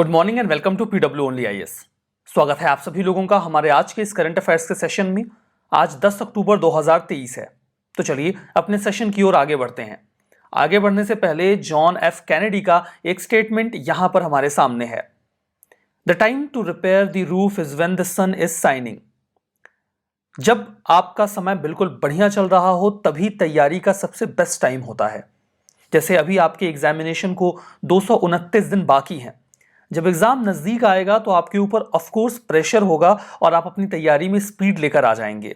Good morning and welcome to PW only IAS. स्वागत है आप सभी लोगों का हमारे आज के इस करंट अफेयर्स के सेशन में। आज 10 अक्टूबर 2023 है। तो चलिए अपने सेशन की ओर आगे बढ़ते हैं। आगे बढ़ने से पहले जॉन एफ कैनेडी का एक स्टेटमेंट यहां पर हमारे सामने है। The time to repair the roof is when the sun is shining. जब आपका समय बिल्कुल बढ़िया चल रहा हो तभी तैयारी का सबसे बेस्ट टाइम होता है। जैसे अभी आपके एग्जामिनेशन को 229 दिन बाकी हैं। जब एग्जाम नजदीक आएगा तो आपके ऊपर ऑफ कोर्स प्रेशर होगा और आप अपनी तैयारी में स्पीड लेकर आ जाएंगे,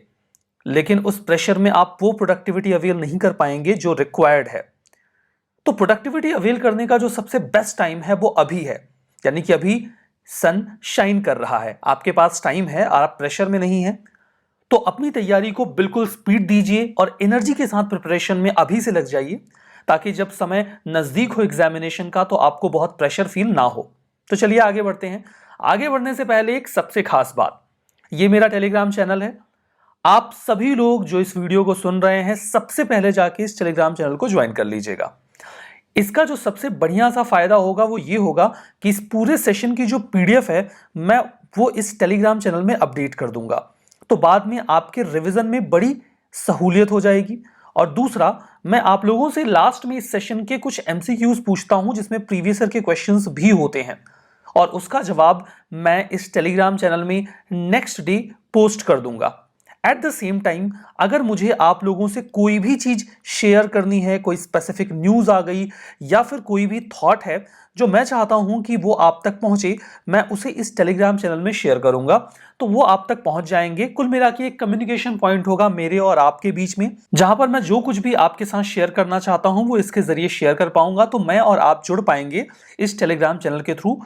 लेकिन उस प्रेशर में आप वो प्रोडक्टिविटी अवेल नहीं कर पाएंगे जो रिक्वायर्ड है। तो प्रोडक्टिविटी अवेल करने का जो सबसे बेस्ट टाइम है वो अभी है, यानी कि अभी सन शाइन कर रहा है, आपके पास टाइम है और आप प्रेशर में नहीं है। तो अपनी तैयारी को बिल्कुल स्पीड दीजिए और एनर्जी के साथ प्रिपरेशन में अभी से लग जाइए, ताकि जब समय नजदीक हो एग्जामिनेशन का तो आपको बहुत प्रेशर फील ना हो। तो चलिए आगे बढ़ते हैं। आगे बढ़ने से पहले एक सबसे खास बात, ये मेरा टेलीग्राम चैनल है। आप सभी लोग जो इस वीडियो को सुन रहे हैं सबसे पहले जाके इस टेलीग्राम चैनल को ज्वाइन कर लीजिएगा। इसका जो सबसे बढ़िया सा फायदा होगा वो ये होगा कि इस पूरे सेशन की जो पीडीएफ है मैं वो इस टेलीग्राम चैनल में अपडेट कर दूंगा, तो बाद में आपके रिवीजन में बड़ी सहूलियत हो जाएगी। और दूसरा, मैं आप लोगों से लास्ट में इस सेशन के कुछ एमसीक्यूज पूछता हूं जिसमें प्रीवियस ईयर के क्वेश्चंस भी होते हैं, और उसका जवाब मैं इस टेलीग्राम चैनल में नेक्स्ट डे पोस्ट कर दूंगा। एट द सेम टाइम, अगर मुझे आप लोगों से कोई भी चीज शेयर करनी है, कोई स्पेसिफिक न्यूज आ गई या फिर कोई भी थॉट है जो मैं चाहता हूं कि वो आप तक पहुंचे, मैं उसे इस टेलीग्राम चैनल में शेयर करूंगा, तो वो आप तक पहुंच जाएंगे। कुल मिला के एक कम्युनिकेशन पॉइंट होगा मेरे और आपके बीच में, जहां पर मैं जो कुछ भी आपके साथ शेयर करना चाहता हूं वो इसके जरिए शेयर कर पाऊंगा। तो मैं और आप जुड़ पाएंगे इस टेलीग्राम चैनल के थ्रू।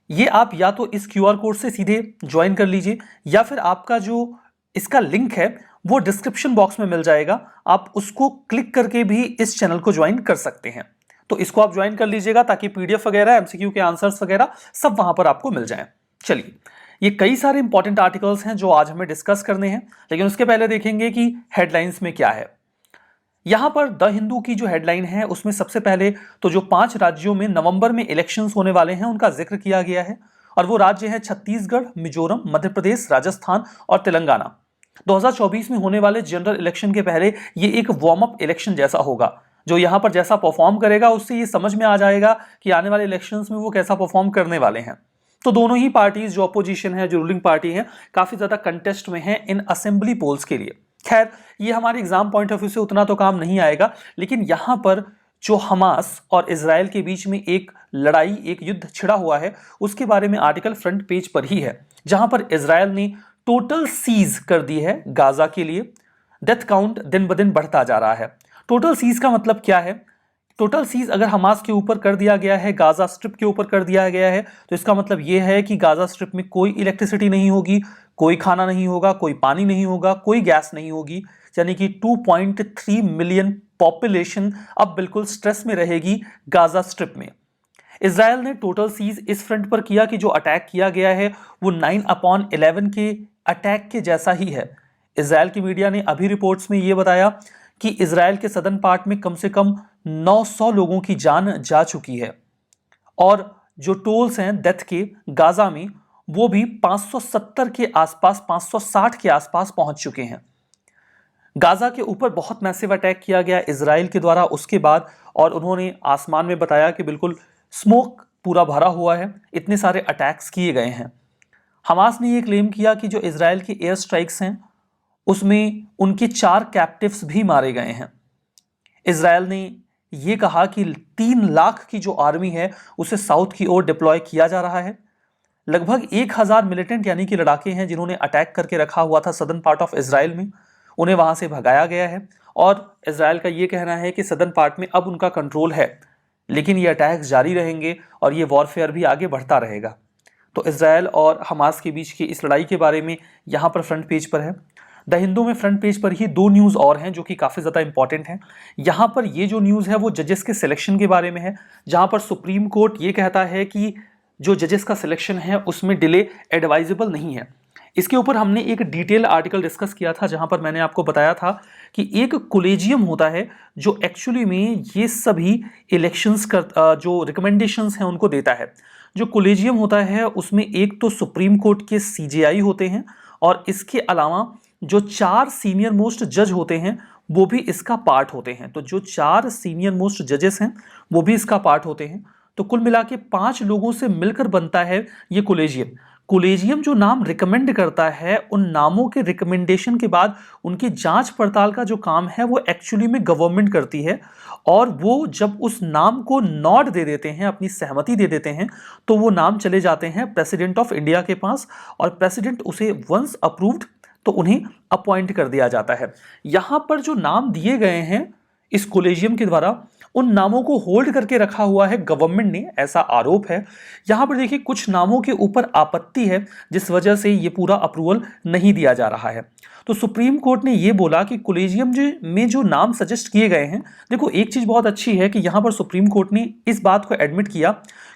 ये आप या तो इस क्यूआर कोड से सीधे ज्वाइन कर लीजिए, या फिर आपका जो इसका लिंक है वो डिस्क्रिप्शन बॉक्स में मिल जाएगा, आप उसको क्लिक करके भी इस चैनल को ज्वाइन कर सकते हैं। तो इसको आप ज्वाइन कर लीजिएगा ताकि पीडीएफ वगैरह, एमसीक्यू के आंसर्स वगैरह सब वहां पर आपको मिल जाएं। चलिए, ये कई सारे इंपॉर्टेंट आर्टिकल्स हैं जो आज हमें डिस्कस करने हैं, लेकिन उसके पहले देखेंगे कि हेडलाइंस में क्या है। यहां पर द हिंदू की जो हेडलाइन है उसमें सबसे पहले तो जो 5 राज्यों में नवंबर में इलेक्शंस होने वाले हैं उनका जिक्र किया गया है, और वो राज्य है छत्तीसगढ़, मिजोरम, मध्य प्रदेश, राजस्थान और तेलंगाना। 2024 में होने वाले जनरल इलेक्शन के पहले ये एक वार्म अप इलेक्शन जैसा होगा। जो यहां पर जैसा परफॉर्म करेगा उससे ये समझ में आ जाएगा कि आने वाले इलेक्शंस में वो कैसा परफॉर्म करने वाले हैं। तो दोनों ही पार्टीज, जो अपोजिशन है, जो रूलिंग पार्टी है, काफी ज्यादा कंटेस्ट में है इन असेंबली पोल्स के लिए। खैर, ये हमारे एग्जाम पॉइंट ऑफ व्यू से उतना तो काम नहीं आएगा, लेकिन यहां पर जो हमास और इजराइल के बीच में एक लड़ाई, एक युद्ध छिड़ा हुआ है, उसके बारे में आर्टिकल फ्रंट पेज पर ही है, जहां पर इजराइल ने टोटल सीज कर दी है गाजा के लिए। डेथ काउंट दिन ब दिन बढ़ता जा रहा है। टोटल सीज का मतलब क्या है? टोटल सीज अगर हमास के ऊपर कर दिया गया है, गाजा स्ट्रिप के ऊपर कर दिया गया है, तो इसका मतलब यह है कि गाजा स्ट्रिप में कोई इलेक्ट्रिसिटी नहीं होगी, कोई खाना नहीं होगा, कोई पानी नहीं होगा, कोई गैस नहीं होगी। यानी कि 2.3 मिलियन पॉपुलेशन अब बिल्कुल स्ट्रेस में रहेगी गाजा स्ट्रिप में। इजराइल ने टोटल सीज इस फ्रंट पर किया कि जो अटैक किया गया है वो 9/11 के अटैक के जैसा ही है। इजराइल की मीडिया ने अभी रिपोर्ट्स में यह बताया कि इजराइल के सदर्न पार्ट में कम से कम 900 लोगों की जान जा चुकी है, और जो टोल्स हैं डेथ के गाजा में वो भी 570 के आसपास, 560 के आसपास पहुंच चुके हैं। गाजा के ऊपर बहुत मैसिव अटैक किया गया इजराइल के द्वारा उसके बाद, और उन्होंने आसमान में बताया कि बिल्कुल स्मोक पूरा भरा हुआ है, इतने सारे अटैक्स किए गए हैं। हमास ने यह क्लेम किया कि जो इजराइल के एयर स्ट्राइक्स हैं उसमें उनके 4 कैप्टिव्स भी मारे गए हैं। इजराइल ने यह कहा कि 3 लाख की जो आर्मी है उसे साउथ की ओर डिप्लॉय किया जा रहा है। लगभग 1000 मिलिटेंट यानी कि लड़ाके हैं जिन्होंने अटैक करके रखा हुआ था सदर्न पार्ट ऑफ इजराइल में, उन्हें वहां से भगाया गया है। और इजराइल का यह कहना है कि सदर्न पार्ट में अब उनका कंट्रोल है, लेकिन ये अटैक्स जारी रहेंगे और ये वॉरफेयर भी आगे बढ़ता रहेगा। तो इजराइल और हमास के बीच की इस लड़ाई के बारे में यहां पर फ्रंट पेज पर है। द हिंदू में फ्रंट पेज पर ही 2 न्यूज़ और हैं जो कि काफ़ी ज़्यादा इंपॉर्टेंट हैं। यहाँ पर ये जो न्यूज़ है वो जजेस के सिलेक्शन के बारे में है, जहाँ पर सुप्रीम कोर्ट ये कहता है कि जो जजेस का सिलेक्शन है उसमें डिले एडवाइजेबल नहीं है। इसके ऊपर हमने एक डिटेल आर्टिकल डिस्कस किया था, जहाँ पर मैंने आपको बताया था कि एक कोलेजियम होता है जो एक्चुअली में ये सभी इलेक्शंस का जो रिकमेंडेशंस हैं उनको देता है। जो कोलेजियम होता है उसमें एक तो सुप्रीम कोर्ट के सीजेआई होते हैं और इसके अलावा जो 4 सीनियर मोस्ट जज होते हैं वो भी इसका पार्ट होते हैं। तो जो 4 सीनियर मोस्ट जजेस हैं वो भी इसका पार्ट होते हैं। तो कुल मिला के 5 लोगों से मिलकर बनता है ये कोलेजियम। कोलेजियम जो नाम रिकमेंड करता है, उन नामों के रिकमेंडेशन के बाद उनकी जांच पड़ताल का जो काम है वो एक्चुअली में गवर्नमेंट करती है, और वो जब उस नाम को नॉड दे देते हैं, अपनी सहमति दे देते हैं, तो वो नाम चले जाते हैं प्रेसिडेंट ऑफ इंडिया के पास, और प्रेसिडेंट उसे वंस अप्रूव्ड तो उन्हें अपॉइंट कर दिया जाता है। यहां पर जो नाम दिए गए हैं इस कोलेजियम के द्वारा, उन नामों को होल्ड करके रखा हुआ है गवर्नमेंट ने, ऐसा आरोप है। यहां पर देखिए कुछ नामों के ऊपर आपत्ति है जिस वजह से ये पूरा अप्रूवल नहीं दिया जा रहा है। तो सुप्रीम कोर्ट ने यह बोला कि कोलेजियम में जो नाम सजेस्ट किए गए हैं, देखो एक चीज बहुत अच्छी है कि यहां पर सुप्रीम कोर्ट ने इस बात को एडमिट किया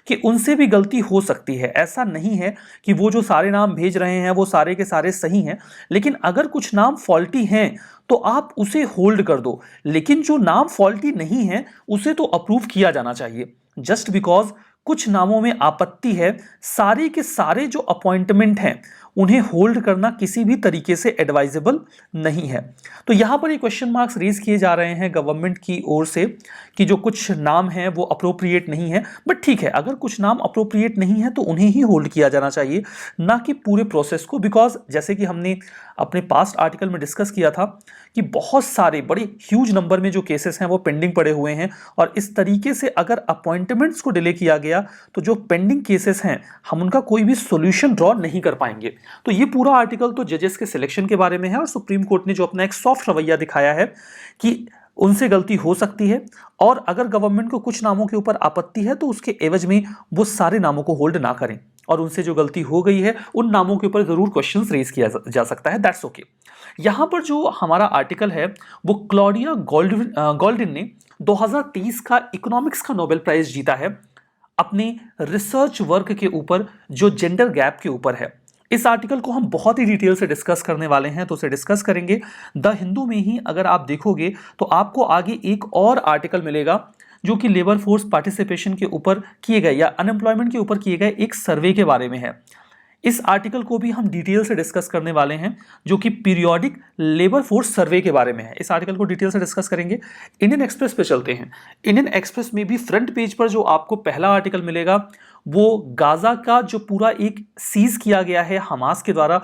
कि उनसे भी गलती हो सकती है। ऐसा नहीं है कि वो जो सारे नाम भेज रहे हैं वो सारे के सारे सही हैं, लेकिन अगर कुछ नाम फॉल्टी हैं तो आप उसे होल्ड कर दो, लेकिन जो नाम फॉल्टी नहीं है उसे तो अप्रूव किया जाना चाहिए। जस्ट बिकॉज कुछ नामों में आपत्ति है, सारे के सारे जो अपॉइंटमेंट हैं उन्हें होल्ड करना किसी भी तरीके से एडवाइजेबल नहीं है। तो यहां पर ये क्वेश्चन मार्क्स रेज किए जा रहे हैं गवर्नमेंट की ओर से कि जो कुछ नाम हैं वो अप्रोप्रिएट नहीं है। बट ठीक है, अगर कुछ नाम अप्रोप्रिएट नहीं है तो उन्हें ही होल्ड किया जाना चाहिए, ना कि पूरे प्रोसेस को। बिकॉज जैसे कि हमने अपने पास्ट आर्टिकल में डिस्कस किया था कि बहुत सारे बड़े ह्यूज नंबर में जो केसेस हैं वो पेंडिंग पड़े हुए हैं, और इस तरीके से अगर अपॉइंटमेंट्स को डिले किया गया तो जो पेंडिंग केसेस हैं हम उनका कोई भी सॉल्यूशन ड्रॉ नहीं कर पाएंगे। तो ये पूरा आर्टिकल तो जजेस के सिलेक्शन के बारे में है, और सुप्रीम कोर्ट ने जो अपना एक सॉफ्ट रवैया दिखाया है कि उनसे गलती हो सकती है, और अगर गवर्नमेंट को कुछ नामों के ऊपर आपत्ति है तो उसके एवज में वो सारे नामों को होल्ड ना करें, और उनसे जो गलती हो गई है उन नामों के ऊपर जरूर क्वेश्चंस रेज किया जा सकता है। That's okay. यहां पर जो हमारा आर्टिकल है वो क्लॉडिया गोल्डिन ने 2023 का इकोनॉमिक्स का नोबेल प्राइज जीता है अपने रिसर्च वर्क के ऊपर जो जेंडर गैप के ऊपर है। इस आर्टिकल को हम बहुत ही डिटेल से डिस्कस करने वाले हैं, तो उसे डिस्कस करेंगे द हिंदू में ही। अगर आप देखोगे तो आपको आगे एक और आर्टिकल मिलेगा जो कि लेबर फोर्स पार्टिसिपेशन के ऊपर किए गए या अनएम्प्लॉयमेंट के ऊपर किए गए एक सर्वे के बारे में है। इस आर्टिकल को भी हम डिटेल से डिस्कस करने वाले हैं जो कि पीरियोडिक लेबर फोर्स सर्वे के बारे में है। इस आर्टिकल को डिटेल से डिस्कस करेंगे। इंडियन एक्सप्रेस पे चलते हैं। इंडियन एक्सप्रेस में भी फ्रंट पेज पर जो आपको पहला आर्टिकल मिलेगा वो गाजा का जो पूरा एक सीज किया गया है हमास के द्वारा,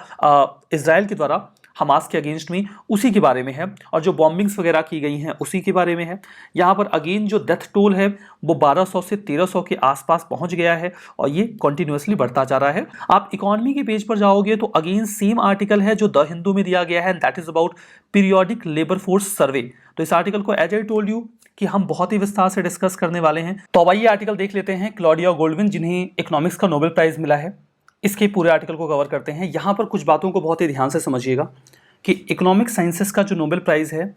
इजराइल के द्वारा हमास के अगेंस्ट में, उसी के बारे में है, और जो बॉम्बिंग्स वगैरह की गई हैं उसी के बारे में है। यहाँ पर अगेन जो डेथ टोल है वो 1200 से 1300 के आसपास पहुंच गया है, और ये कंटिन्यूअसली बढ़ता जा रहा है। आप इकोनॉमी के पेज पर जाओगे तो अगेन सेम आर्टिकल है जो द हिंदू में दिया गया है, that is about periodic labour force survey. तो इस आर्टिकल को एज आई टोल्ड यू कि हम बहुत ही विस्तार से डिस्कस करने वाले हैं। तो अब आइए आर्टिकल देख लेते हैं। क्लॉडिया गोल्डविन जिन्हें इकोनॉमिक्स का नोबेल प्राइज मिला है, इसके पूरे आर्टिकल को कवर करते हैं। यहाँ पर कुछ बातों को बहुत ही ध्यान से समझिएगा कि इकोनॉमिक साइंसेस का जो नोबेल प्राइज है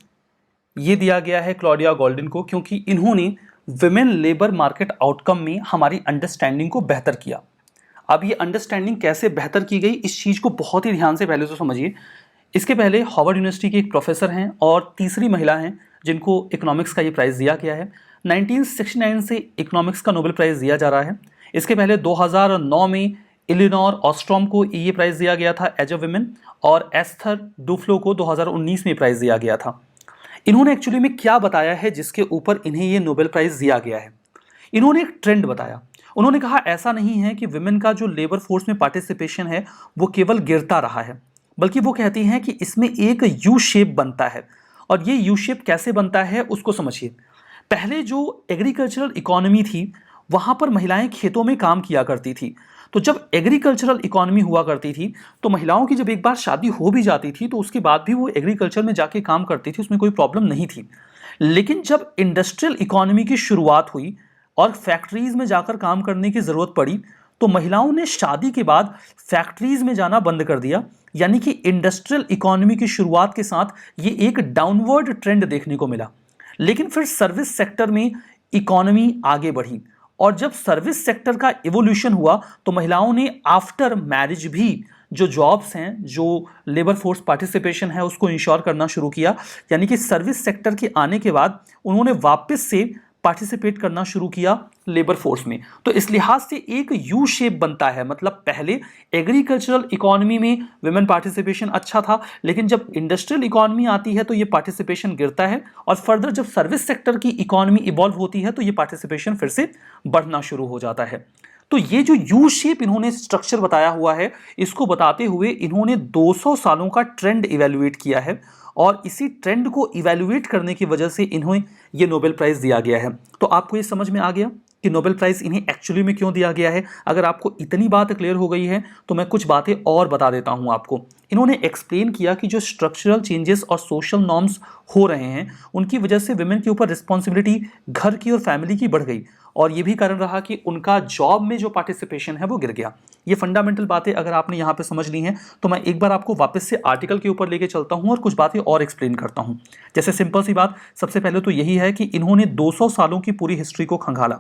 ये दिया गया है क्लॉडिया गोल्डविन को, क्योंकि इन्होंने विमेन लेबर मार्केट आउटकम में हमारी अंडरस्टैंडिंग को बेहतर किया। अब ये अंडरस्टैंडिंग कैसे बेहतर की गई, इस चीज़ को बहुत ही ध्यान से पहले तो समझिए। इसके पहले हार्वर्ड यूनिवर्सिटी के एक प्रोफेसर हैं और तीसरी महिला हैं जिनको इकोनॉमिक्स का ये प्राइज़ दिया गया है। 1969 से इकोनॉमिक्स का नोबेल प्राइज़ दिया जा रहा है। इसके पहले 2009 में इलिनोर ऑस्ट्रॉम को ये प्राइज़ दिया गया था एज अ विमेन, और एस्थर डुफ्लो को 2019 में प्राइज़ दिया गया था। इन्होंने एक्चुअली में क्या बताया है जिसके ऊपर इन्हें ये नोबेल प्राइज़ दिया गया है? इन्होंने एक ट्रेंड बताया। उन्होंने कहा ऐसा नहीं है कि विमेन का जो लेबर फोर्स में पार्टिसिपेशन है वो केवल गिरता रहा है, बल्कि वो कहती हैं कि इसमें एक यू शेप बनता है। और ये यू शेप कैसे बनता है उसको समझिए। पहले जो एग्रीकल्चरल इकोनॉमी थी वहाँ पर महिलाएं खेतों में काम किया करती थी। तो जब एग्रीकल्चरल इकोनॉमी हुआ करती थी तो महिलाओं की जब एक बार शादी हो भी जाती थी तो उसके बाद भी वो एग्रीकल्चर में जाके काम करती थी, उसमें कोई प्रॉब्लम नहीं थी। लेकिन जब इंडस्ट्रियल इकोनॉमी की शुरुआत हुई और फैक्ट्रीज में जाकर काम करने की ज़रूरत पड़ी तो महिलाओं ने शादी के बाद फैक्ट्रीज में जाना बंद कर दिया। यानी कि इंडस्ट्रियल इकोनॉमी की शुरुआत के साथ ये एक डाउनवर्ड ट्रेंड देखने को मिला। लेकिन फिर सर्विस सेक्टर में इकोनॉमी आगे बढ़ी, और जब सर्विस सेक्टर का इवोल्यूशन हुआ तो महिलाओं ने आफ्टर मैरिज भी जो जॉब्स हैं, जो लेबर फोर्स पार्टिसिपेशन है, उसको इंश्योर करना शुरू किया। यानी कि सर्विस सेक्टर के आने के बाद उन्होंने वापस से पार्टिसिपेट करना शुरू किया लेबर फोर्स में। तो इस लिहाज से एक यू शेप बनता है, मतलब पहले एग्रीकल्चरल इकोनॉमी में विमेन पार्टिसिपेशन अच्छा था, लेकिन जब इंडस्ट्रियल इकोनॉमी आती है तो ये पार्टिसिपेशन गिरता है, और फर्दर जब सर्विस सेक्टर की इकोनॉमी इवॉल्व होती है तो ये पार्टिसिपेशन फिर से बढ़ना शुरू हो जाता है। तो ये जो यू शेप इन्होंने स्ट्रक्चर बताया हुआ है, इसको बताते हुए इन्होंने 200 सालों का ट्रेंड इवैल्यूएट किया है, और इसी ट्रेंड को इवैल्यूएट करने की वजह से इन्हें ये नोबेल प्राइज दिया गया है। तो आपको ये समझ में आ गया कि नोबेल प्राइज इन्हें एक्चुअली में क्यों दिया गया है। अगर आपको इतनी बात क्लियर हो गई है तो मैं कुछ बातें और बता देता हूं आपको। इन्होंने एक्सप्लेन किया कि जो स्ट्रक्चरल चेंजेस और सोशल नॉर्म्स हो रहे हैं उनकी वजह से विमेन के ऊपर रिस्पॉन्सिबिलिटी घर की और फैमिली की बढ़ गई, और ये भी कारण रहा कि उनका जॉब में जो पार्टिसिपेशन है वो गिर गया। ये फंडामेंटल बातें अगर आपने यहाँ पे समझ ली हैं तो मैं एक बार आपको वापस से आर्टिकल के ऊपर लेके चलता हूँ और कुछ बातें और एक्सप्लेन करता हूँ। जैसे सिंपल सी बात, सबसे पहले तो यही है कि इन्होंने 200 सालों की पूरी हिस्ट्री को खंगाला,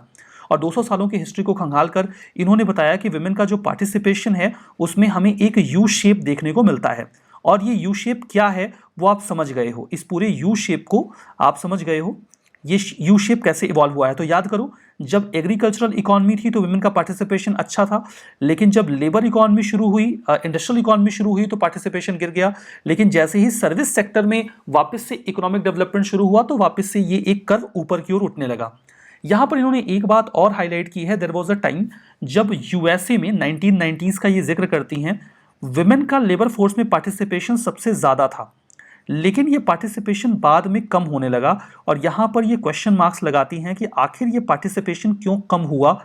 और 200 सालों की हिस्ट्री को खंगाल कर इन्होंने बताया कि विमेन का जो पार्टिसिपेशन है उसमें हमें एक यू शेप देखने को मिलता है। और ये यू शेप क्या है वो आप समझ गए हो, इस पूरे यू शेप को आप समझ गए हो, ये यू शेप कैसे इवॉल्व हुआ है। तो याद करो, जब एग्रीकल्चरल इकोनॉमी थी तो विमेन का पार्टिसिपेशन अच्छा था, लेकिन जब लेबर इकोनॉमी शुरू हुई, इंडस्ट्रियल इकोनॉमी शुरू हुई तो पार्टिसिपेशन गिर गया। लेकिन जैसे ही सर्विस सेक्टर में वापस से इकोनॉमिक डेवलपमेंट शुरू हुआ तो वापस से ये एक कर्व ऊपर की ओर उठने लगा। यहां पर इन्होंने एक बात और हाईलाइट की है, देयर वाज अ टाइम जब यूएसए में 1990s का ये जिक्र करती हैं, विमेन का लेबर फोर्स में पार्टिसिपेशन सबसे ज्यादा था, लेकिन ये पार्टिसिपेशन बाद में कम होने लगा। और यहां पर ये क्वेश्चन मार्क्स लगाती हैं कि आखिर ये पार्टिसिपेशन क्यों कम हुआ।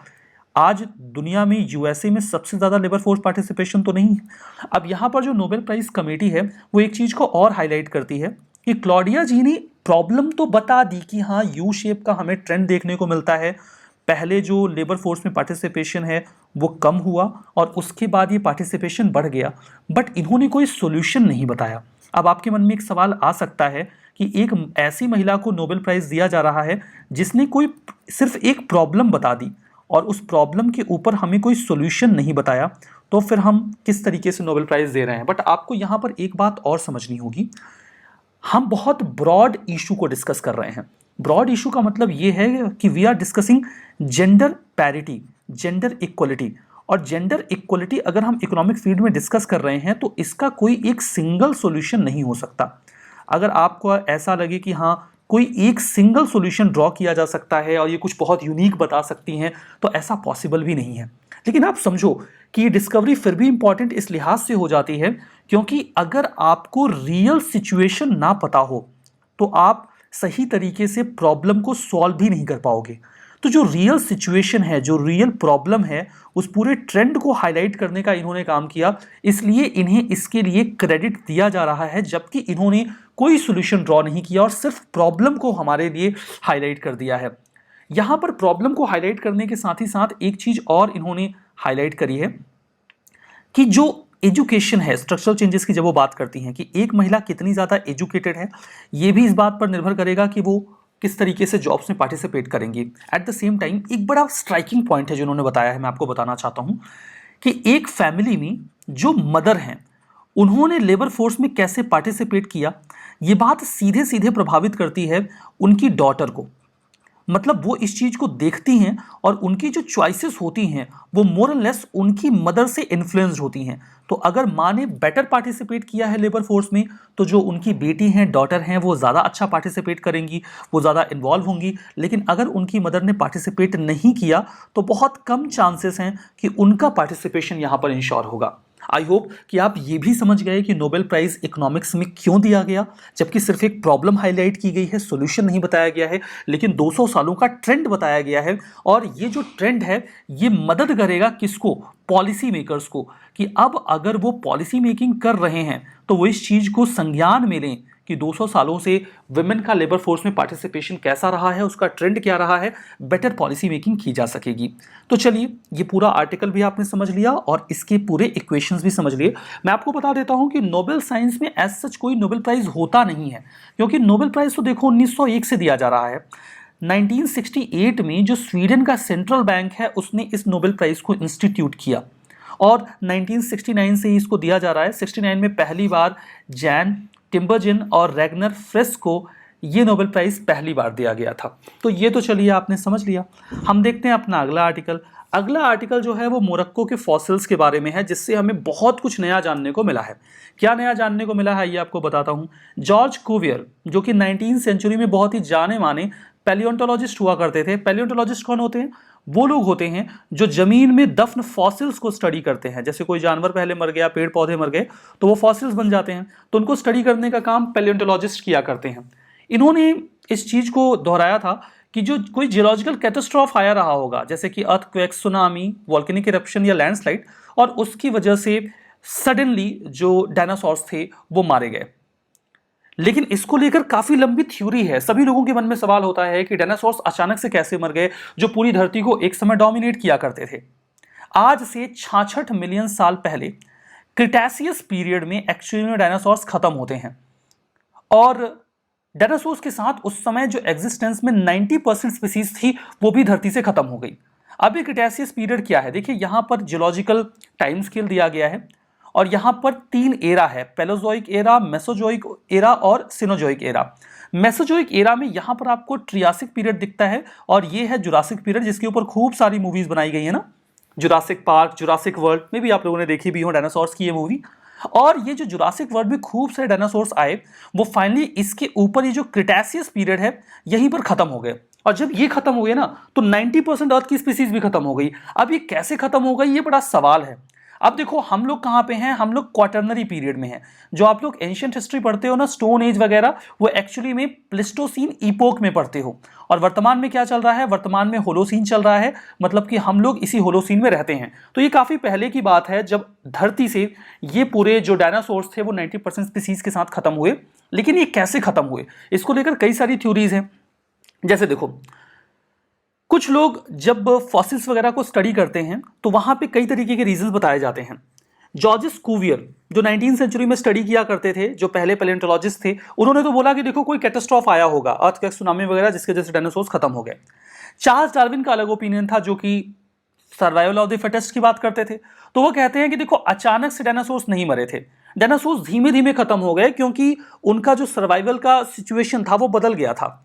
आज दुनिया में यूएसए में सबसे ज्यादा लेबर फोर्स पार्टिसिपेशन तो नहीं है। अब यहां पर जो नोबेल प्राइज कमेटी है वो एक चीज को और हाईलाइट करती है कि क्लॉडिया जी ने प्रॉब्लम तो बता दी कि हाँ यू शेप का हमें ट्रेंड देखने को मिलता है, पहले जो लेबर फोर्स में पार्टिसिपेशन है वो कम हुआ और उसके बाद ये पार्टिसिपेशन बढ़ गया, बट इन्होंने कोई सोल्यूशन नहीं बताया। अब आपके मन में एक सवाल आ सकता है कि एक ऐसी महिला को नोबेल प्राइज दिया जा रहा है जिसने कोई सिर्फ एक प्रॉब्लम बता दी और उस प्रॉब्लम के ऊपर हमें कोई सोल्यूशन नहीं बताया, तो फिर हम किस तरीके से नोबेल प्राइज दे रहे हैं। बट आपको यहां पर एक बात और समझनी होगी, हम बहुत ब्रॉड इशू को डिस्कस कर रहे हैं। ब्रॉड इशू का मतलब यह है कि we are discussing gender parity, gender equality. और जेंडर इक्वलिटी अगर हम इकोनॉमिक फील्ड में डिस्कस कर रहे हैं तो इसका कोई एक सिंगल सॉल्यूशन नहीं हो सकता। अगर आपको ऐसा लगे कि हाँ कोई एक सिंगल सॉल्यूशन ड्रॉ किया जा सकता है और ये कुछ बहुत यूनिक बता सकती हैं, तो ऐसा पॉसिबल भी नहीं है। लेकिन आप समझो कि ये डिस्कवरी फिर भी इंपॉर्टेंट इस लिहाज से हो जाती है क्योंकि अगर आपको रियल सिचुएशन ना पता हो तो आप सही तरीके से प्रॉब्लम को सॉल्व भी नहीं कर पाओगे। तो जो रियल सिचुएशन है, जो रियल प्रॉब्लम है, उस पूरे ट्रेंड को हाईलाइट करने का इन्होंने काम किया, इसलिए इन्हें इसके लिए क्रेडिट दिया जा रहा है, जबकि इन्होंने कोई सॉल्यूशन ड्रॉ नहीं किया और सिर्फ प्रॉब्लम को हमारे लिए हाईलाइट कर दिया है। यहां पर प्रॉब्लम को हाईलाइट करने के साथ ही साथ एक चीज और इन्होंने हाईलाइट करी है कि जो एजुकेशन है, स्ट्रक्चरल चेंजेस की जब वो बात करती हैं कि एक महिला कितनी ज्यादा एजुकेटेड है, ये भी इस बात पर निर्भर करेगा कि वो किस तरीके से जॉब्स में पार्टिसिपेट करेंगी। एट द सेम टाइम एक बड़ा स्ट्राइकिंग पॉइंट है जो उन्होंने बताया है, मैं आपको बताना चाहता हूं कि एक फैमिली में जो मदर हैं उन्होंने लेबर फोर्स में कैसे पार्टिसिपेट किया, ये बात सीधे सीधे प्रभावित करती है उनकी डॉटर को। मतलब वो इस चीज को देखती हैं और उनकी जो चॉइसेस होती हैं वो मोर एंड लेस उनकी मदर से इन्फ्लुएंस्ड होती हैं। तो अगर माँ ने बेटर पार्टिसिपेट किया है लेबर फोर्स में तो जो उनकी बेटी हैं, डॉटर हैं, वो ज़्यादा अच्छा पार्टिसिपेट करेंगी, वो ज़्यादा इन्वॉल्व होंगी। लेकिन अगर उनकी मदर ने पार्टिसिपेट नहीं किया तो बहुत कम चांसेस हैं कि उनका पार्टिसिपेशन यहाँ पर इंश्योर होगा। आई होप कि आप ये भी समझ गए कि नोबेल प्राइज इकोनॉमिक्स में क्यों दिया गया, जबकि सिर्फ एक प्रॉब्लम हाईलाइट की गई है, सॉल्यूशन नहीं बताया गया है, लेकिन 200 सालों का ट्रेंड बताया गया है। और ये जो ट्रेंड है ये मदद करेगा किसको, पॉलिसी मेकर्स को, कि अब अगर वो पॉलिसी मेकिंग कर रहे हैं तो वो इस चीज को संज्ञान में लें कि 200 सालों से विमेन का लेबर फोर्स में पार्टिसिपेशन कैसा रहा है, उसका ट्रेंड क्या रहा है, बेटर पॉलिसी मेकिंग की जा सकेगी। तो चलिए, ये पूरा आर्टिकल भी आपने समझ लिया और इसके पूरे इक्वेशंस भी समझ लिए। मैं आपको बता देता हूं कि नोबेल साइंस में एज सच कोई नोबेल प्राइज होता नहीं है, क्योंकि नोबेल प्राइज तो देखो 1901 से दिया जा रहा है। 1968 में जो स्वीडन का सेंट्रल बैंक है उसने इस नोबेल प्राइज को इंस्टीट्यूट किया और 1969 से ही इसको दिया जा रहा है। 69 में पहली बार जैन टिम्बरजिन और रैगनर फ्रेस्को ये नोबेल प्राइज पहली बार दिया गया था। तो ये तो चलिए आपने समझ लिया। हम देखते हैं अपना अगला आर्टिकल। अगला आर्टिकल जो है वो मोरक्को के फॉसिल्स के बारे में है, जिससे हमें बहुत कुछ नया जानने को मिला है। क्या नया जानने को मिला है ये आपको बताता हूँ। जॉर्ज कुवियर जो कि 19वीं सेंचुरी में बहुत ही जाने माने पैलियोंटोलॉजिस्ट हुआ करते थे। पैलियोंटोलॉजिस्ट कौन होते हैं? वो लोग होते हैं जो जमीन में दफन फॉसिल्स को स्टडी करते हैं। जैसे कोई जानवर पहले मर गया, पेड़ पौधे मर गए, तो वो फॉसिल्स बन जाते हैं, तो उनको स्टडी करने का काम पैलियोंटोलॉजिस्ट किया करते हैं। इन्होंने इस चीज को दोहराया था कि जो कोई जियोलॉजिकल कैटास्ट्रॉफ आया रहा होगा, जैसे कि अर्थक्वेक, सुनामी, वोल्केनिक इरप्शन या लैंडस्लाइड, और उसकी वजह से सडनली जो डायनासोर्स थे वो मारे गए। लेकिन इसको लेकर काफी लंबी थ्योरी है। सभी लोगों के मन में सवाल होता है कि डायनासोर्स अचानक से कैसे मर गए, जो पूरी धरती को एक समय डोमिनेट किया करते थे। आज से 66 मिलियन साल पहले क्रिटेशियस पीरियड में एक्चुअली में डायनासोर्स खत्म होते हैं, और डायनासोर्स के साथ उस समय जो एग्जिस्टेंस में 90% स्पीसीज थी वो भी धरती से खत्म हो गई। अब ये क्रिटेशियस पीरियड क्या है, देखिए यहां पर जियोलॉजिकल टाइम स्केल दिया गया है, और यहां पर 3 एरा है, पैलोजोइक एरा, मेसोजोइक एरा और सिनोजोइक एरा। मेसोजोइक एरा में यहां पर आपको ट्रियासिक पीरियड दिखता है, और ये है जुरासिक पीरियड, जिसके ऊपर खूब सारी मूवीज बनाई गई है ना, जुरासिक पार्क, जुरासिक वर्ल्ड में भी आप लोगों ने देखी भी हो डायनासोर्स की ये मूवी। और ये जो जुरासिक वर्ल्ड में खूब सारे डायनासोर्स आए, वो फाइनली इसके ऊपर ये जो क्रिटेशियस पीरियड है यहीं पर खत्म हो गए। और जब ये खत्म हो गए ना, तो 90% अर्थ की स्पीसीज भी खत्म हो गई। अब ये कैसे खत्म हो गई, ये बड़ा सवाल है। अब देखो हम लोग कहां पे हैं, हम लोग क्वाटरनरी पीरियड में हैं। जो आप लोग एंशिएंट हिस्ट्री पढ़ते हो ना, स्टोन एज वगैरह, वो एक्चुअली में प्लेस्टोसीन इपोक में पढ़ते हो। और वर्तमान में क्या चल रहा है, वर्तमान में होलोसीन चल रहा है, मतलब कि हम लोग इसी होलोसीन में रहते हैं। तो ये काफी पहले की बात है, जब धरती से ये पूरे जो डायनासोर्स थे वो 90% स्पीसीज के साथ खत्म हुए। लेकिन ये कैसे खत्म हुए, इसको लेकर कई सारी थ्योरीज हैं। जैसे देखो, कुछ लोग जब फॉसिल्स वगैरह को स्टडी करते हैं तो वहां पे कई तरीके के रीजंस बताए जाते हैं। जॉर्ज कुवियर जो 19वीं सेंचुरी में स्टडी किया करते थे, जो पहले पैलियोंटोलॉजिस्ट थे, उन्होंने तो बोला कि देखो कोई कैटास्ट्रॉफ आया होगा, अर्थक्वेक, सुनामी वगैरह, जिसके वजह से डायनासोर्स खत्म हो गए। चार्ल्स डार्विन का अलग ओपिनियन था, जो कि सर्वाइवल ऑफ द फिटेस्ट की बात करते थे। तो वो कहते हैं कि देखो अचानक से डायनासोर्स नहीं मरे थे, डायनासोर्स धीमे धीमे खत्म हो गए, क्योंकि उनका जो सर्वाइवल का सिचुएशन था वो बदल गया था।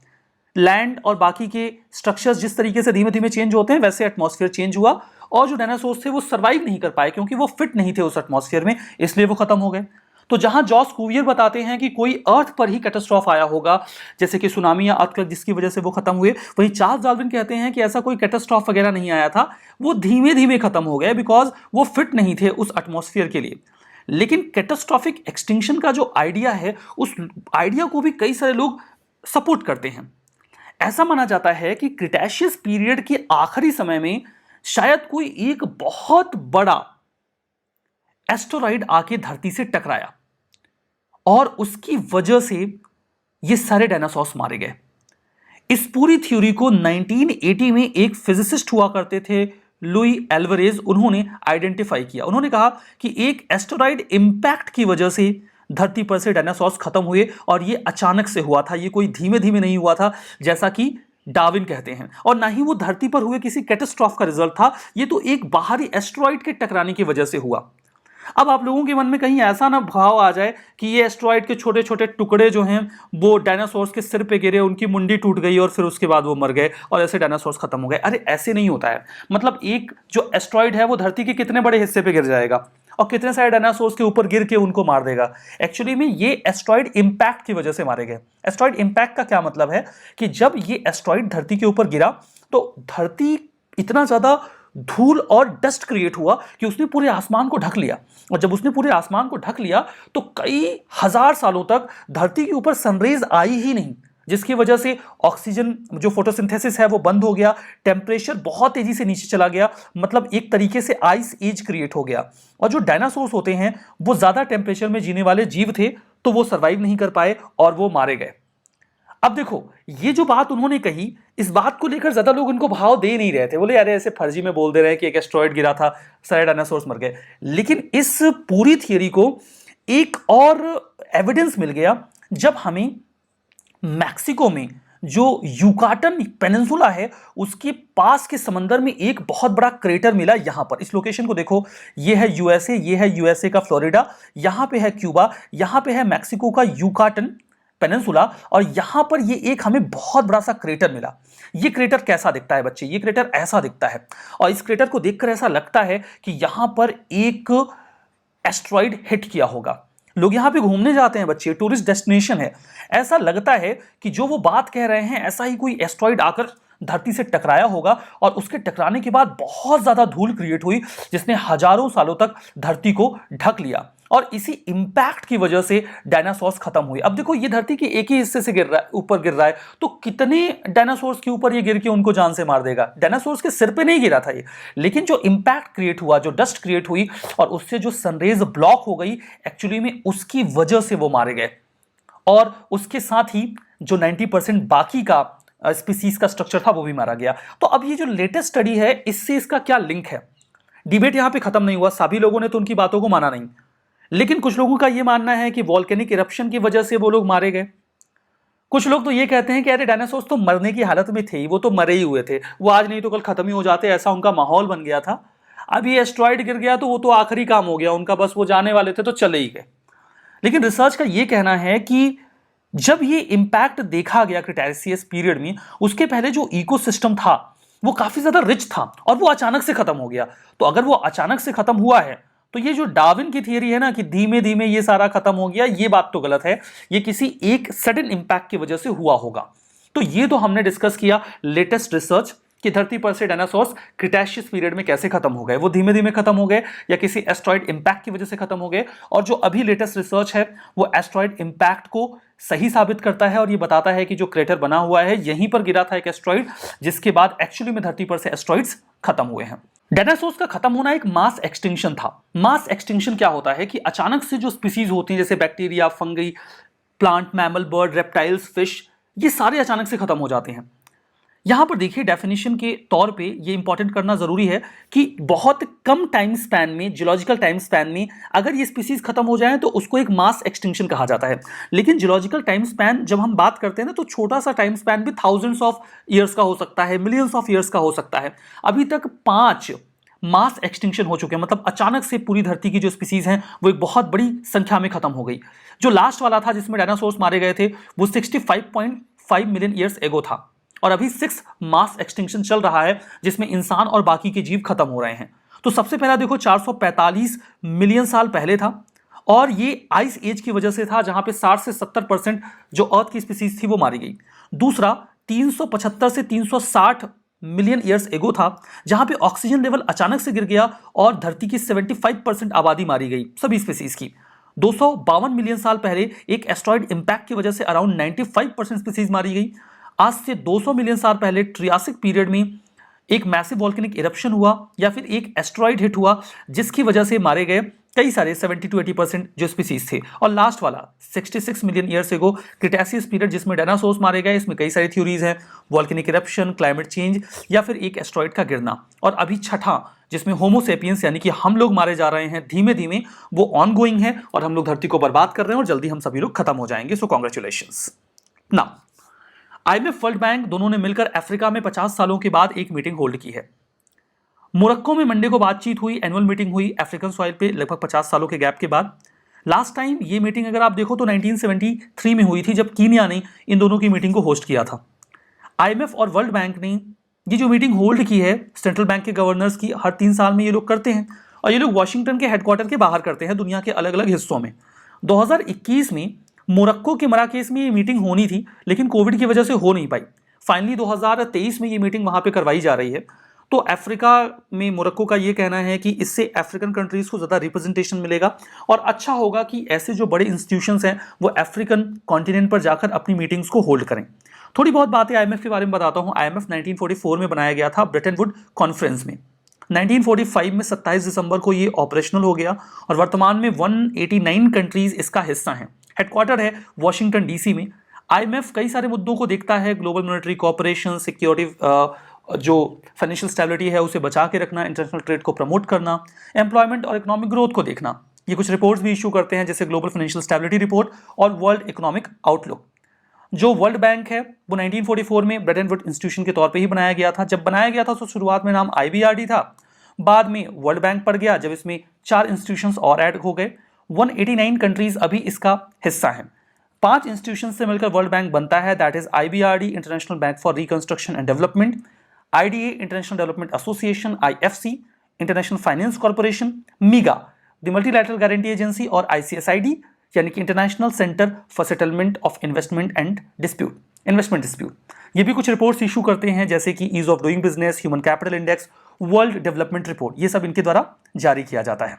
लैंड और बाकी के स्ट्रक्चर्स जिस तरीके से धीमे धीमे चेंज होते हैं, वैसे एटमॉस्फेयर चेंज हुआ, और जो डायनासोर्स थे वो सर्वाइव नहीं कर पाए, क्योंकि वो फिट नहीं थे उस एटमॉस्फेयर में, इसलिए वो खत्म हो गए। तो जहां जॉर्ज कुवियर बताते हैं कि कोई अर्थ पर ही कैटास्ट्रॉफ आया होगा, जैसे कि सुनामी या अर्थक्वेक, जिसकी वजह से वो खत्म हुए, वहीं चार्ल्स डार्विन कहते हैं कि ऐसा कोई कैटास्ट्रॉफ वगैरह नहीं आया था, वो धीमे धीमे खत्म हो गए, बिकॉज वो फिट नहीं थे उस एटमॉस्फेयर के लिए। लेकिन कैटास्ट्रॉफिक एक्सटिंक्शन का जो आइडिया है, उस आइडिया को भी कई सारे लोग सपोर्ट करते हैं। ऐसा माना जाता है कि क्रिटेशियस पीरियड के आखिरी समय में शायद कोई एक बहुत बड़ा एस्टेरॉइड आके धरती से टकराया, और उसकी वजह से ये सारे डायनासोर्स मारे गए। इस पूरी थ्योरी को 1980 में एक फिजिसिस्ट हुआ करते थे, लुई एल्वारेज, उन्होंने आइडेंटिफाई किया। उन्होंने कहा कि एक एस्टेरॉइड इंपैक्ट की वजह से धरती पर से डायनासोर्स खत्म हुए, और ये अचानक से हुआ था, ये कोई धीमे धीमे नहीं हुआ था जैसा कि डार्विन कहते हैं, और ना ही वो धरती पर हुए किसी कैटास्ट्रॉफ का रिजल्ट था, ये तो एक बाहरी एस्टेरॉइड के टकराने की वजह से हुआ। अब आप लोगों के मन में कहीं ऐसा ना भाव आ जाए कि ये एस्टेरॉइड के छोटे छोटे टुकड़े जो हैं वो डायनासोर्स के सिर पे गिरे, उनकी मुंडी टूट गई और फिर उसके बाद वो मर गए और ऐसे डायनासोर्स खत्म हो गए। अरे ऐसे नहीं होता है। मतलब एक जो एस्टेरॉइड है वो धरती के कितने बड़े हिस्से पे गिर जाएगा और कितने सारे डायनासोर्स के ऊपर गिर के उनको मार देगा। एक्चुअली में ये एस्टेरॉइड इंपैक्ट की वजह से मारे गए। एस्टेरॉइड इंपैक्ट का क्या मतलब है कि जब ये एस्टेरॉइड धरती के ऊपर गिरा तो धरती इतना ज्यादा धूल और डस्ट क्रिएट हुआ कि उसने पूरे आसमान को ढक लिया, और जब उसने पूरे आसमान को ढक लिया तो कई हजार सालों तक धरती के ऊपर सनरेज आई ही नहीं, जिसकी वजह से ऑक्सीजन जो फोटोसिंथेसिस है वो बंद हो गया, टेम्परेचर बहुत तेजी से नीचे चला गया, मतलब एक तरीके से आइस एज क्रिएट हो गया। और जो डायनासोर्स होते हैं वो ज्यादा टेम्परेचर में जीने वाले जीव थे, तो वो सर्वाइव नहीं कर पाए और वो मारे गए। अब देखो ये जो बात उन्होंने कही, इस बात को लेकर ज्यादा लोग इनको भाव दे नहीं रहे थे, बोले अरे ऐसे फर्जी में बोल दे रहे हैं कि एक एस्टेरॉइड गिरा था, सारे डायनासोर्स मर गए। लेकिन इस पूरी थियरी को एक और एविडेंस मिल गया जब हमें मैक्सिको में जो युकाटन पेनिनसुला है उसके पास के समंदर में एक बहुत बड़ा क्रेटर मिला। यहां पर इस लोकेशन को देखो, ये है यूएसए, ये है यूएसए का फ्लोरिडा, यहां पे है क्यूबा, यहां पे है मैक्सिको का युकाटन पेनिनसुला, और यहां पर ये एक हमें बहुत बड़ा सा क्रेटर मिला। ये क्रेटर कैसा दिखता है बच्चे? ये क्रेटर ऐसा दिखता है, और इस क्रेटर को देखकर ऐसा लगता है कि यहां पर एक एस्ट्रॉइड हिट किया होगा। लोग यहां पे घूमने जाते हैं बच्चे, टूरिस्ट डेस्टिनेशन है। ऐसा लगता है कि जो वो बात कह रहे हैं ऐसा ही कोई एस्ट्रॉइड आकर धरती से टकराया होगा, और उसके टकराने के बाद बहुत ज्यादा धूल क्रिएट हुई जिसने हजारों सालों तक धरती को ढक लिया, और इसी इंपैक्ट की वजह से डायनासोर्स खत्म हुए। अब देखो, ये धरती के एक ही हिस्से से गिर रहा है, ऊपर गिर रहा है, तो कितने डायनासोर्स के ऊपर ये गिर के उनको जान से मार देगा? डायनासोर्स के सिर पे नहीं गिरा था ये, लेकिन जो इंपैक्ट क्रिएट हुआ, जो डस्ट क्रिएट हुई और उससे जो सनरेज ब्लॉक हो गई, एक्चुअली में उसकी वजह से वो मारे गए। और उसके साथ ही जो 90% बाकी का स्पीसीज का स्ट्रक्चर था वो भी मारा गया। तो अब ये जो लेटेस्ट स्टडी है, इससे इसका क्या लिंक है? डिबेट यहां पे खत्म नहीं हुआ, सभी लोगों ने तो उनकी बातों को माना नहीं, लेकिन कुछ लोगों का ये मानना है कि वॉल्केनिक इरप्शन की वजह से वो लोग मारे गए। कुछ लोग तो ये कहते हैं कि अरे डायनासोर्स तो मरने की हालत में थे ही, वो तो मरे ही हुए थे, वो आज नहीं तो कल खत्म ही हो जाते, ऐसा उनका माहौल बन गया था। अब ये एस्ट्रॉइड गिर गया तो वो तो आखिरी काम हो गया उनका, बस वो जाने वाले थे तो चले ही गए। लेकिन रिसर्च का ये कहना है कि जब ये इंपैक्ट देखा गया क्रिटेशियस पीरियड में, उसके पहले जो इकोसिस्टम था वो काफी ज्यादा रिच था, और वो अचानक से खत्म हो गया। तो अगर वो अचानक से खत्म हुआ है, तो ये जो डार्विन की थियरी है ना कि धीमे धीमे ये सारा खत्म हो गया, ये बात तो गलत है। ये किसी एक सडन इंपैक्ट की वजह से हुआ होगा। तो ये तो हमने डिस्कस किया लेटेस्ट रिसर्च कि धरती पर से डायनासोर्स क्रिटेशियस पीरियड में कैसे खत्म हो गए, वो धीमे धीमे खत्म हो गए या किसी एस्ट्रॉइड इंपैक्ट की वजह से खत्म हो गए। और जो अभी लेटेस्ट रिसर्च है वो एस्ट्रॉइड इंपैक्ट को सही साबित करता है, और ये बताता है कि जो क्रेटर बना हुआ है यहीं पर गिरा था एक एस्ट्रॉइड, जिसके बाद एक्चुअली में धरती पर से एस्ट्रॉइड्स खत्म हुए हैं। डायनासोर्स का खत्म होना एक मास एक्सटिंक्शन था। मास एक्सटिंक्शन क्या होता है कि अचानक से जो स्पीसीज होती हैं, जैसे bacteria, fungi, plant, mammal, bird, reptiles, fish, ये सारे अचानक से खत्म हो जाते हैं। यहां पर देखिए डेफिनेशन के तौर पे ये इंपॉर्टेंट करना जरूरी है कि बहुत कम टाइम स्पैन में, जियोलॉजिकल टाइम स्पैन में अगर ये स्पीसीज खत्म हो जाए तो उसको एक मास एक्सटिंक्शन कहा जाता है। लेकिन जियोलॉजिकल टाइम स्पैन जब हम बात करते हैं ना, तो छोटा सा टाइम स्पैन भी थाउजेंड्स ऑफ ईयर्स का हो सकता है, मिलियंस ऑफ ईयर्स का हो सकता है। अभी तक 5 मास एक्सटिंक्शन हो चुके हैं, मतलब अचानक से पूरी धरती की जो स्पीसीज हैं वो एक बहुत बड़ी संख्या में खत्म हो गई। जो लास्ट वाला था जिसमें डायनासोर्स मारे गए थे वो 65.5 मिलियन ईयर्स एगो था, और अभी 6 मास एक्सटिंक्शन चल रहा है जिसमें इंसान और बाकी के जीव खत्म हो रहे हैं। तो सबसे पहला देखो 445 मिलियन साल पहले था, और ये आइस एज की वजह से था जहां पे 60 से 70% जो अर्थ की स्पीसीज थी वो मारी गई। दूसरा 375 से 360 मिलियन ईयर्स एगो था, जहां पे ऑक्सीजन लेवल अचानक से गिर गया और धरती की 75% आबादी मारी गई सभी स्पीसीज की। 252 मिलियन साल पहले एक एस्ट्रॉइड इंपैक्ट की वजह से अराउंड 95% स्पीसीज मारी गई। आज से 200 मिलियन साल पहले ट्रियासिक पीरियड में एक मैसिव वॉल्केनिक इरप्शन हुआ या फिर एक एस्ट्रॉइड हिट हुआ, जिसकी वजह से मारे गए कई सारे 70 to 80% जो स्पीसीज थे। और लास्ट वाला 66 million years ago Cretaceous period जिसमें डायनासोर्स मारे गए। इसमें कई सारी थ्योरीज हैं, वॉल्केनिक इरप्शन, क्लाइमेट चेंज या फिर एक एस्ट्रॉइड का गिरना। और अभी छठा जिसमें होमो सेपियंस यानी कि हम लोग मारे जा रहे हैं धीमे धीमे, वो ऑन गोइंग है और हम लोग धरती को बर्बाद कर रहे हैं और जल्दी हम सभी लोग खत्म हो जाएंगे। सो congratulations. Now IMF, world bank दोनों ने मिलकर अफ्रीका में 50 सालों के बाद एक मीटिंग होल्ड की है। मोरक्को में मंडे को बातचीत हुई, एनुअल मीटिंग हुई अफ्रीकन सॉइल पे लगभग 50 सालों के गैप के बाद। लास्ट टाइम ये मीटिंग अगर आप देखो तो 1973 में हुई थी, जब कीनिया ने इन दोनों की मीटिंग को होस्ट किया था। IMF और वर्ल्ड बैंक ने ये जो मीटिंग होल्ड की है सेंट्रल बैंक के गवर्नर्स की, हर 3 साल में ये लोग करते हैं, और ये लोग वॉशिंगटन के हेडक्वार्टर के बाहर करते हैं दुनिया के अलग अलग हिस्सों में। 2021 में मोरक्को के मराकेश में ये मीटिंग होनी थी, लेकिन कोविड की वजह से हो नहीं पाई। फाइनली 2023 में ये मीटिंग वहां पे करवाई जा रही है। तो अफ्रीका में मोरक्को का ये कहना है कि इससे अफ्रीकन कंट्रीज को ज़्यादा रिप्रेजेंटेशन मिलेगा, और अच्छा होगा कि ऐसे जो बड़े इंस्टीट्यूशंस हैं वो अफ्रीकन कॉन्टिनेंट पर जाकर अपनी मीटिंग्स को होल्ड करें। थोड़ी बहुत बातें IMF के बारे में बताता हूँ। IMF 1944 में बनाया गया था ब्रेटन वुड कॉन्फ्रेंस में। 1945 में 27 दिसंबर को ये ऑपरेशनल हो गया, और वर्तमान में 189 कंट्रीज इसका हिस्सा हैं। हेडक्वार्टर है वॉशिंगटन DC में। IMF कई सारे मुद्दों को देखता है, ग्लोबल मॉनेटरी कोऑपरेशन, सिक्योरिटी, जो फाइनेंशियल स्टेबिलिटी है उसे बचा के रखना, इंटरनेशनल ट्रेड को प्रमोट करना, एम्प्लॉयमेंट और इकोनॉमिक ग्रोथ को देखना। ये कुछ रिपोर्ट्स भी इशू करते हैं जैसे ग्लोबल फाइनेंशियल स्टेबिलिटी रिपोर्ट और वर्ल्ड इकोनॉमिक आउटलुक। जो वर्ल्ड बैंक है वो 1944 में ब्रेटन वुड इंस्टीट्यूशन के तौर पे ही बनाया गया था। जब बनाया गया था तो शुरुआत में नाम IBRD था, बाद में वर्ल्ड बैंक पड़ गया जब इसमें 4 इंस्टीट्यूशंस और ऐड हो गए। 189 कंट्रीज अभी इसका हिस्सा हैं। 5 इंस्टीट्यूशन से मिलकर वर्ल्ड बैंक बनता है, that is IBRD international bank for reconstruction and development, IDA international development association, IFC international finance corporation, MIGA the multilateral guarantee agency और ICSID यानी कि international centre for settlement of investment and dispute. ये भी कुछ reports issue करते हैं जैसे कि ease of doing business, human capital index, world development report, ये सब इनके द्वारा जारी किया जाता है।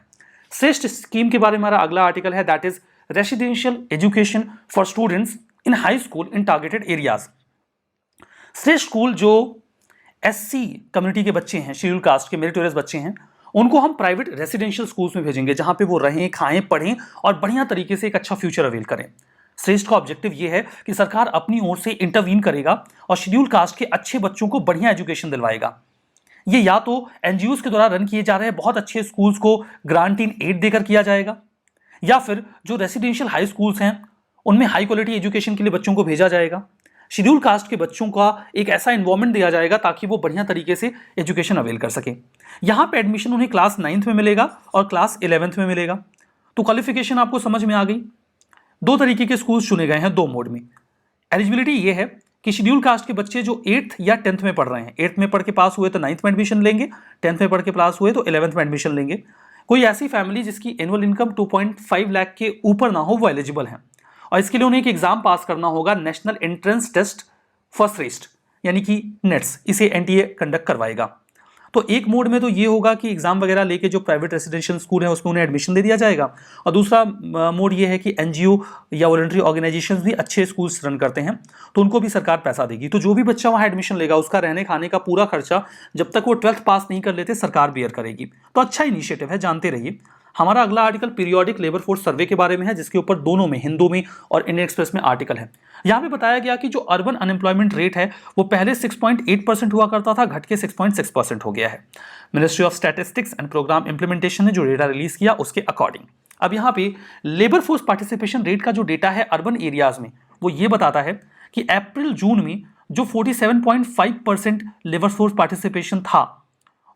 श्रेष्ठ स्कीम के बारे में हमारा अगला आर्टिकल है, that is residential education for students in high school in targeted areas. श्रेष्ठ स्कूल जो SC कम्युनिटी के बच्चे हैं, शेड्यूल कास्ट के मेरिटोरियस बच्चे हैं, उनको हम प्राइवेट रेसिडेंशियल स्कूल्स में भेजेंगे जहां पे वो रहें, खाएं, पढ़ें और बढ़िया तरीके से एक अच्छा फ्यूचर अवेल करें। श्रेष्ठ का ऑब्जेक्टिव ये है कि सरकार अपनी ओर से इंटरवीन करेगा और शेड्यूल कास्ट के अच्छे बच्चों को बढ़िया एजुकेशन दिलवाएगा। ये या तो NGOs के द्वारा रन किए जा रहे बहुत अच्छे स्कूल्स को ग्रांट इन एड देकर किया जाएगा, या फिर जो रेसिडेंशियल हाई स्कूल्स हैं उनमें हाई क्वालिटी एजुकेशन के लिए बच्चों को भेजा जाएगा। शेड्यूल कास्ट के बच्चों का एक ऐसा एनवायरमेंट दिया जाएगा ताकि वो बढ़िया तरीके से एजुकेशन अवेल कर सके। यहाँ पे एडमिशन उन्हें क्लास 9th में मिलेगा और क्लास 11th में मिलेगा। तो क्वालिफिकेशन आपको समझ में आ गई। 2 तरीके के स्कूल्स चुने गए हैं 2 मोड में। एलिजिबिलिटी ये है कि शेड्यूल कास्ट के बच्चे जो 8th या 10th में पढ़ रहे हैं, 8th में पढ़ के पास हुए तो 9th में एडमिशन लेंगे, 10th में पढ़ के पास हुए तो 11th में एडमिशन लेंगे। कोई ऐसी फैमिली जिसकी एनुअल इनकम 2.5 लाख के ऊपर ना हो वो एलिजिबल है, और इसके लिए उन्हें एक एग्जाम पास करना होगा, नेशनल एंट्रेंस टेस्ट फॉर श्रेष्ठ यानी कि नेट्स, इसे NTA कंडक्ट करवाएगा। तो एक मोड में तो ये होगा कि एग्जाम वगैरह लेके जो प्राइवेट रेसिडेंशियल स्कूल है उसमें उन्हें एडमिशन दे दिया जाएगा, और दूसरा मोड ये है कि NGO या वॉलंटरी ऑर्गेनाइजेशंस भी अच्छे स्कूल्स रन करते हैं तो उनको भी सरकार पैसा देगी। तो जो भी बच्चा वहाँ एडमिशन लेगा उसका रहने खाने का पूरा खर्चा जब तक वो 12th पास नहीं कर लेते सरकार बेयर करेगी। तो अच्छा इनिशिएटिव है, जानते रहिए। हमारा अगला article periodic labour force survey के बारे में है, जिसके ऊपर दोनों में, हिंदू में और इंडियन एक्सप्रेस में आर्टिकल है। यहाँ पे बताया गया कि जो अर्बन अनएम्प्लॉयमेंट रेट है वो पहले 6.8% हुआ करता था, घट के 6.6% हो गया है। Ministry of statistics and programme implementation ने जो डेटा रिलीज किया उसके अकॉर्डिंग अब यहाँ पे लेबर फोर्स पार्टिसिपेशन रेट का जो डेटा है अर्बन एरियाज में वो ये बताता है कि अप्रैल जून में जो 47.5% लेबर फोर्स पार्टिसिपेशन था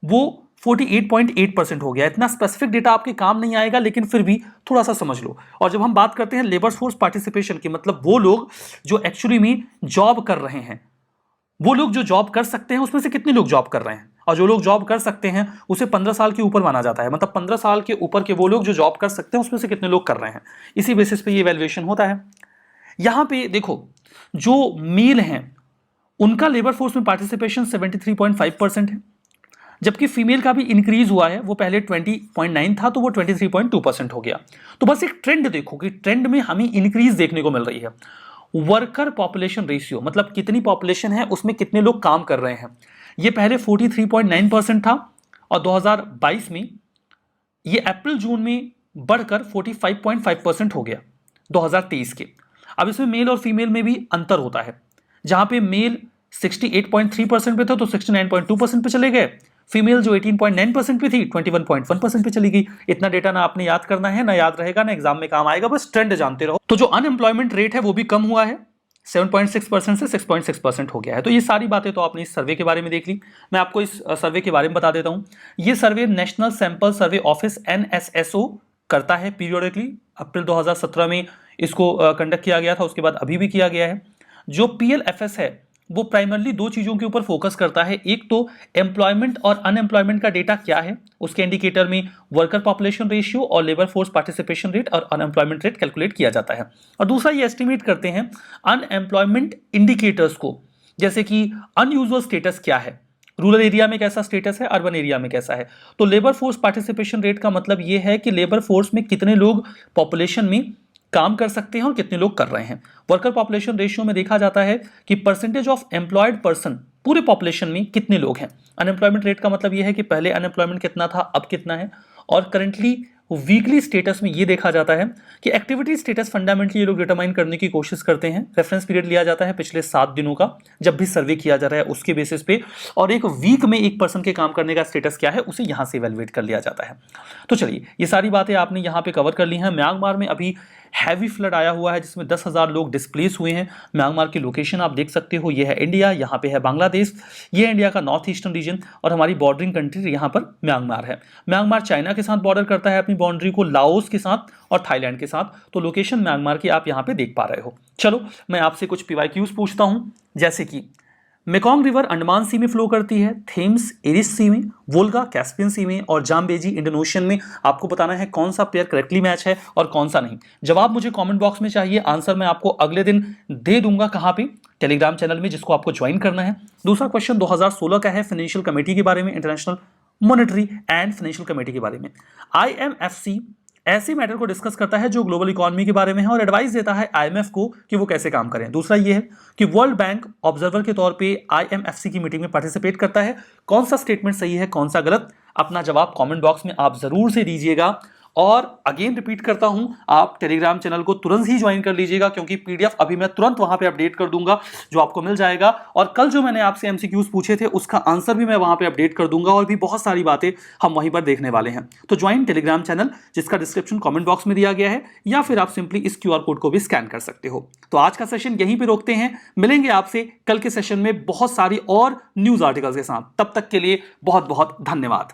वो 48.8% हो गया। इतना स्पेसिफिक डेटा आपके काम नहीं आएगा, लेकिन फिर भी थोड़ा सा समझ लो। और जब हम बात करते हैं लेबर फोर्स पार्टिसिपेशन की, मतलब वो लोग जो एक्चुअली में जॉब कर रहे हैं, वो लोग जो जॉब कर सकते हैं उसमें से कितने लोग जॉब कर रहे हैं, और जो लोग जॉब कर सकते हैं उसे 15 साल के ऊपर माना जाता है। मतलब 15 साल के ऊपर के वो लोग जो जॉब कर सकते हैं उसमें से कितने लोग कर रहे हैं, इसी बेसिस पे ये वैल्यूएशन होता है। यहां पे देखो, जो मेल हैं उनका लेबर फोर्स में पार्टिसिपेशन 73.5% है, जबकि फीमेल का भी इंक्रीज हुआ है। वो पहले 20.9 था तो वो 23.2% हो गया। तो बस एक ट्रेंड देखो कि ट्रेंड में हमें इंक्रीज देखने को मिल रही है। वर्कर पॉपुलेशन रेशियो, मतलब कितनी पॉपुलेशन है उसमें कितने लोग काम कर रहे हैं, ये पहले 43.9% था और 2022 में ये अप्रैल जून में बढ़कर 45.5% हो गया 2023 के। अब इसमें मेल और फीमेल में भी अंतर होता है, जहां पे मेल 68.3% पे था तो 69.2% पे चले गए, फीमेल जो 18.9% पे थी 21.1% पे चली गई। इतना डेटा ना आपने याद करना है, ना याद रहेगा, ना एग्जाम में काम आएगा, बस ट्रेंड जानते रहो। तो जो अनएम्प्लॉयमेंट रेट है वो भी कम हुआ है, 7.6% से 6.6% हो गया है। तो ये सारी बातें तो आपने इस सर्वे के बारे में देख ली। मैं आपको इस सर्वे के बारे में बता देता हूं। ये survey national sample survey office NSSO करता है पीरियोडिकली। अप्रैल 2017 में इसको कंडक्ट किया गया था, उसके बाद अभी भी किया गया है। जो PLFS है वो प्राइमरली 2 चीजों के ऊपर फोकस करता है। एक तो एम्प्लॉयमेंट और अनएम्प्लॉयमेंट का डेटा क्या है, उसके इंडिकेटर में वर्कर पॉपुलेशन रेशियो और लेबर फोर्स पार्टिसिपेशन रेट और अनएम्प्लॉयमेंट रेट कैलकुलेट किया जाता है। और दूसरा ये एस्टिमेट करते हैं अनएम्प्लॉयमेंट इंडिकेटर्स को, जैसे कि अनयूजुअल स्टेटस क्या है, रूरल एरिया में कैसा स्टेटस है, अर्बन एरिया में कैसा है। तो लेबर फोर्स पार्टिसिपेशन रेट का मतलब ये है कि लेबर फोर्स में कितने लोग पॉपुलेशन में काम कर सकते हैं और कितने लोग कर रहे हैं। वर्कर पॉपुलेशन रेशियो में देखा जाता है कि परसेंटेज ऑफ एम्प्लॉयड पर्सन पूरे पॉपुलेशन में कितने लोग हैं। अनएम्प्लॉयमेंट रेट का मतलब यह है कि पहले अनएम्प्लॉयमेंट कितना था, अब कितना है। और करंटली वीकली स्टेटस में ये देखा जाता है कि एक्टिविटी स्टेटस फंडामेंटली ये लोग डिटरमाइन करने की कोशिश करते हैं। रेफरेंस पीरियड लिया जाता है पिछले 7 दिनों का, जब भी सर्वे किया जा रहा है उसके बेसिस पे, और एक वीक में एक पर्सन के काम करने का स्टेटस क्या है उसे यहाँ से इवेलुएट कर लिया जाता है। तो चलिए, ये सारी बातें आपने यहाँ पे कवर कर ली हैं। म्यांमार में अभी हैवी फ्लड आया हुआ है जिसमें 10,000 लोग डिस्प्लेस हुए हैं। म्यांमार की लोकेशन आप देख सकते हो, ये है इंडिया, यहाँ पे है बांग्लादेश, ये है इंडिया का नॉर्थ ईस्टर्न रीजन, और हमारी बॉर्डरिंग कंट्री यहाँ पर म्यांमार है। म्यांमार चाइना के साथ बॉर्डर करता है अपनी बाउंड्री को लाओस के साथ और थाईलैंड के साथ, तो लोकेशन म्यांमार की आप यहां पे देख पा रहे हो। चलो मैं आपसे कुछ पीवाईक्यूज पूछता हूं, जैसे कि मेकॉन्ग रिवर अंडमान सी में फ्लो करती है, थेम्स एरिस सी में, वोल्गा कैस्पियन सी में और जाम्बेजी इंडियन ओशन में। आपको बताना है कौन सा पेयर करेक्टली मैच है और कौन सा नहीं। जवाब मुझे कमेंट बॉक्स में चाहिए, आंसर मैं आपको अगले दिन दे दूंगा। कहां पे? टेलीग्राम चैनल में, जिसको आपको ज्वाइन करना है। दूसरा क्वेश्चन 2016 का है, फाइनेंशियल कमेटी के बारे में, international monetary and financial committee के बारे में। IMFC ऐसे मैटर को डिस्कस करता है जो ग्लोबल इकोनॉमी के बारे में है और एडवाइस देता है IMF को कि वो कैसे काम करें। दूसरा ये है कि वर्ल्ड बैंक ऑब्जर्वर के तौर पे IMFC की मीटिंग में पार्टिसिपेट करता है। कौन सा स्टेटमेंट सही है, कौन सा गलत, अपना जवाब कमेंट बॉक्स में आप जरूर से दीजिएगा। और अगेन रिपीट करता हूं, आप टेलीग्राम चैनल को तुरंत ही ज्वाइन कर लीजिएगा, क्योंकि PDF अभी मैं तुरंत वहां पे अपडेट कर दूंगा, जो आपको मिल जाएगा। और कल जो मैंने आपसे MCQs पूछे थे उसका आंसर भी मैं वहां पे अपडेट कर दूंगा, और भी बहुत सारी बातें हम वहीं पर देखने वाले हैं। तो ज्वाइन टेलीग्राम चैनल, जिसका डिस्क्रिप्शन कमेंट बॉक्स में दिया गया है, या फिर आप सिंपली इस QR कोड को भी स्कैन कर सकते हो। तो आज का सेशन यहीं पर रोकते हैं, मिलेंगे आपसे कल के सेशन में बहुत सारी और न्यूज आर्टिकल्स के साथ। तब तक के लिए बहुत बहुत धन्यवाद।